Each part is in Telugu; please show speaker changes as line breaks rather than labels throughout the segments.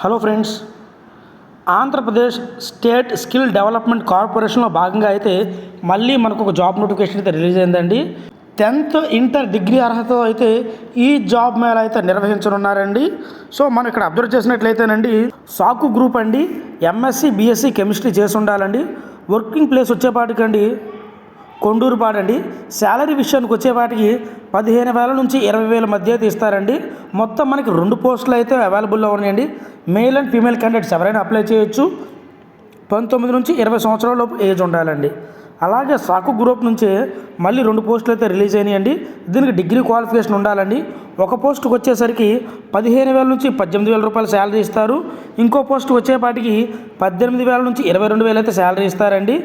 Hello friends, Andhra Pradesh state skill development కార్పొరేషన్లో భాగంగా అయితే మళ్ళీ మనకు ఒక జాబ్ నోటిఫికేషన్ అయితే రిలీజ్ అయిందండి. 10th ఇంటర్ డిగ్రీ అర్హతతో అయితే ఈ జాబ్ మేళ అయితే నిర్వహించనున్నారండి. సో మనం ఇక్కడ అబ్జర్వ్ చేసినట్లయితేనండి, సాకు గ్రూప్ అండి, ఎంఎస్సి బీఎస్సీ కెమిస్ట్రీ చేసి ఉండాలండి. వర్కింగ్ ప్లేస్ వచ్చేపాటికండి కొండూరుపాడండి. శాలరీ విషయానికి వచ్చేపాటికి 15,000 నుంచి 20,000 మధ్య అయితే ఇస్తారండి. మొత్తం మనకి 2 పోస్టులు అయితే అవైలబుల్లో ఉన్నాయండి. మేల్ అండ్ ఫీమేల్ క్యాండిడేట్స్ ఎవరైనా అప్లై చేయొచ్చు. 19 నుంచి 20 సంవత్సరాల లోపు ఏజ్ ఉండాలండి. అలాగే సాకు గ్రూప్ నుంచి మళ్ళీ 2 పోస్టులు అయితే రిలీజ్ అయినాయండి. దీనికి డిగ్రీ క్వాలిఫికేషన్ ఉండాలండి. ఒక పోస్టుకు వచ్చేసరికి 15,000 నుంచి 18,000 రూపాయలు శాలరీ ఇస్తారు. ఇంకో పోస్టుకు వచ్చేపాటికి 18,000 నుంచి 22,000 అయితే శాలరీ ఇస్తారండి.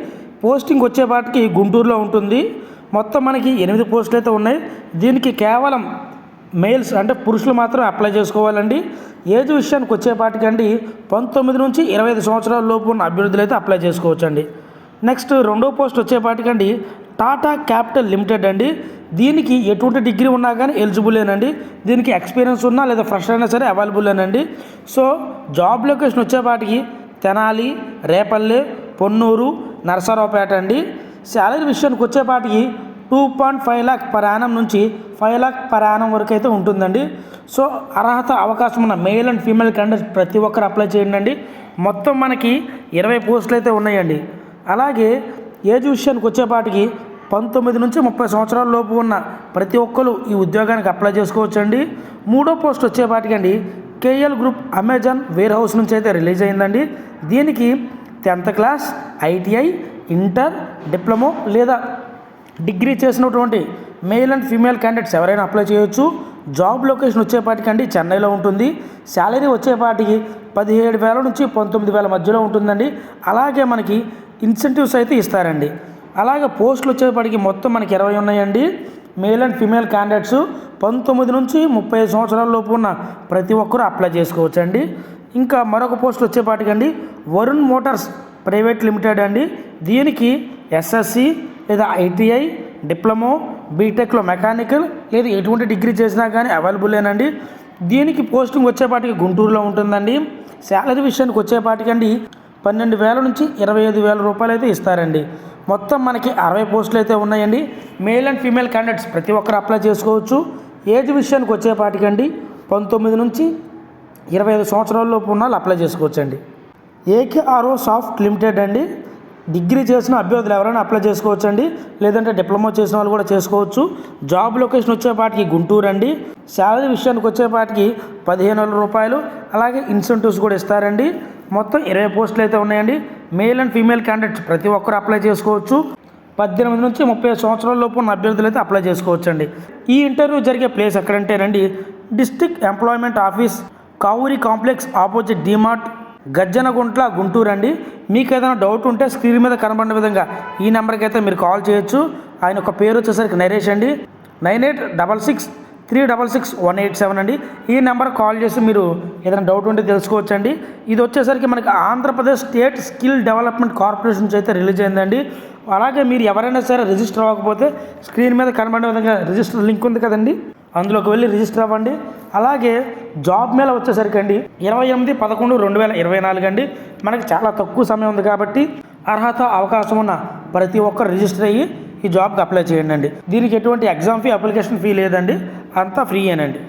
పోస్టింగ్ వచ్చేపాటికి గుంటూరులో ఉంటుంది. మొత్తం మనకి 8 పోస్టులు అయితే ఉన్నాయి. దీనికి కేవలం మేల్స్ అంటే పురుషులు మాత్రం అప్లై చేసుకోవాలండి. ఏజ్ విషయానికి వచ్చేపాటికండి 19 నుంచి 25 సంవత్సరాల లోపు ఉన్న అభ్యర్థులు అయితే అప్లై చేసుకోవచ్చండి. నెక్స్ట్ రెండో పోస్ట్ వచ్చేపాటికండి టాటా క్యాపిటల్ లిమిటెడ్ అండి. దీనికి ఎటువంటి డిగ్రీ ఉన్నా కానీ ఎలిజిబులేనండి. దీనికి ఎక్స్పీరియన్స్ ఉన్నా లేదా ఫ్రెషర్ అయినా సరే అవైలబులేనండి. సో జాబ్ లొకేషన్ వచ్చేపాటికి తెనాలి, రేపల్లె, పొన్నూరు, నరసరావుపేట అండి. శాలరీ విషయానికి వచ్చేపాటికి 2.5 lakh పర్ యానం నుంచి 5 lakh పర్ యానం వరకు అయితే ఉంటుందండి. సో అర్హత అవకాశం ఉన్న మేల్ అండ్ ఫీమేల్ క్యాండిడేట్స్ ప్రతి ఒక్కరు అప్లై చేయండి అండి. మొత్తం మనకి 20 పోస్టులు అయితే ఉన్నాయండి. అలాగే ఏజ్ విషయానికి వచ్చేపాటికి 19 నుంచి 30 సంవత్సరాల లోపు ఉన్న ప్రతి ఒక్కరు ఈ ఉద్యోగానికి అప్లై చేసుకోవచ్చండి. మూడో పోస్ట్ వచ్చేపాటికండి KL group Amazon warehouse నుంచి అయితే రిలీజ్ అయిందండి. దీనికి 10th class, ITI, inter, diploma లేదా డిగ్రీ చేసినటువంటి మేల్ అండ్ ఫీమేల్ క్యాండిడేట్స్ ఎవరైనా అప్లై చేయొచ్చు. జాబ్ లొకేషన్ వచ్చేపాటికండి చెన్నైలో ఉంటుంది. శాలరీ వచ్చేపాటికి 17,000 నుంచి 19,000 మధ్యలో ఉంటుందండి. అలాగే మనకి ఇన్సెంటివ్స్ అయితే ఇస్తారండి. అలాగే పోస్టులు వచ్చేపాటికి మొత్తం మనకి 20 ఉన్నాయండి. మేల్ అండ్ ఫీమేల్ క్యాండిడేట్స్ 19 నుంచి 30 సంవత్సరాల లోపు ఉన్న ప్రతి ఒక్కరూ అప్లై చేసుకోవచ్చండి. ఇంకా మరొక పోస్ట్ వచ్చేపాటికండి వరుణ్ మోటార్స్ ప్రైవేట్ లిమిటెడ్ అండి. దీనికి ఎస్ఎస్సి లేదా ఐటీఐ, డిప్లొమో, బీటెక్లో మెకానికల్ లేదా ఎటువంటి డిగ్రీ చేసినా కానీ అవైలబులేనండి. దీనికి పోస్టింగ్ వచ్చేపాటికి గుంటూరులో ఉంటుందండి. శాలరీ విషయానికి వచ్చేపాటికండి 12,000 నుంచి 25,000 రూపాయలు అయితే ఇస్తారండి. మొత్తం మనకి 60 పోస్టులు అయితే ఉన్నాయండి. మేల్ అండ్ ఫీమేల్ క్యాండిడేట్స్ ప్రతి ఒక్కరు అప్లై చేసుకోవచ్చు. ఏజ్ విషయానికి వచ్చేపాటికండి 19 నుంచి 25 సంవత్సరాల లోపు ఉన్న వాళ్ళు అప్లై చేసుకోవచ్చండి. ఏకేఆర్ఓ సాఫ్ట్ లిమిటెడ్ అండి. డిగ్రీ చేసిన అభ్యర్థులు ఎవరైనా అప్లై చేసుకోవచ్చండి. లేదంటే డిప్లొమా చేసిన వాళ్ళు కూడా చేసుకోవచ్చు. జాబ్ లొకేషన్ వచ్చేపాటికి గుంటూరు అండి. శాలరీ విషయానికి వచ్చేపాటికి 15,000 రూపాయలు. అలాగే ఇన్సెంటివ్స్ కూడా ఇస్తారండి. మొత్తం 20 పోస్టులు అయితే ఉన్నాయండి. మేల్ అండ్ ఫీమేల్ క్యాండిడేట్స్ ప్రతి ఒక్కరు అప్లై చేసుకోవచ్చు. 18 నుంచి 30 సంవత్సరాల లోపు ఉన్న అభ్యర్థులు అయితే అప్లై చేసుకోవచ్చండి. ఈ ఇంటర్వ్యూ జరిగే ప్లేస్ ఎక్కడంటేనండి district employment office, Kavuri complex opposite DMart, Gajjanaguntla, Guntur అండి. మీకు ఏదైనా డౌట్ ఉంటే స్క్రీన్ మీద కనబడిన విధంగా ఈ నెంబర్కి అయితే మీరు కాల్ చేయొచ్చు. ఆయన ఒక పేరు వచ్చేసరికి నరేష్ అండి. 9866366187 అండి. ఈ నెంబర్ కాల్ చేసి మీరు ఏదైనా డౌట్ ఉంటే తెలుసుకోవచ్చండి. ఇది వచ్చేసరికి మనకి Andhra Pradesh state skill development corporation నుంచి అయితే రిలీజ్ అయిందండి. అలాగే మీరు ఎవరైనా సరే రిజిస్టర్ అవ్వకపోతే స్క్రీన్ మీద కనబడిన విధంగా రిజిస్టర్ లింక్ ఉంది కదండి, అందులోకి వెళ్ళి రిజిస్టర్ అవ్వండి. అలాగే జాబ్ మేళ వచ్చేసరికి అండి 28/11/2024 అండి. మనకి చాలా తక్కువ సమయం ఉంది కాబట్టి అర్హత అవకాశం ఉన్న ప్రతి ఒక్కరు రిజిస్టర్ అయ్యి ఈ జాబ్కి అప్లై చేయండి అండి. దీనికి ఎటువంటి ఎగ్జామ్ ఫీ, అప్లికేషన్ ఫీ లేదండి. అంతా ఫ్రీయేనండి.